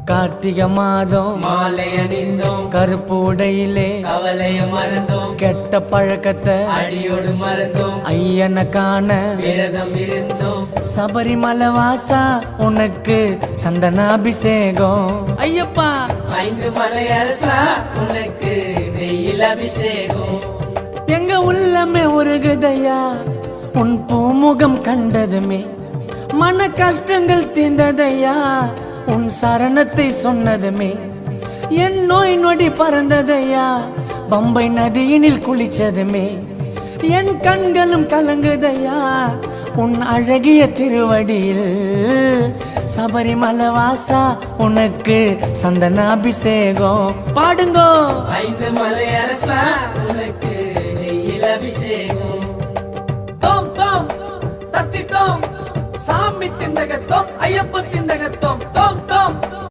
கார்த்திகை மாதம் மாலை அணிந்தோம், கருப்பு உடையிலே கவலைய மறந்தோம், கெட்ட பழக்கத்தை அடியோடு மறந்தோம், ஐயனை காண விரதம் இருந்தோம். சபரிமலை வாசா உனக்கு சந்தனாபிஷேகம். ஐயப்பா 5 மலை அரசா உனக்கு நெய்யில் அபிஷேகம். எங்க உள்ளமே உருகுதையா உன் பூமுகம் கண்டதுமே, மன கஷ்டங்கள் தீர்ந்ததையா உன் சரணத்தை சொன்னதுமே, என் நோய் நொடி பறந்ததையா பம்பை நதியினில் குளிச்சதுமே, என் கண்களும் கலங்குதையா உன் அழகிய திருவடியில். சபரிமலை வாசா உனக்கு சந்தனாபிஷேகம். பாடுங்கோ 5 மலை அரசா உனக்கு நெய்யில் அபிஷேகம். தோம் தோம் தத்தி தோம் சாமி திண்டகத்தோம் ஐயப்ப திண்டகத்தோம்.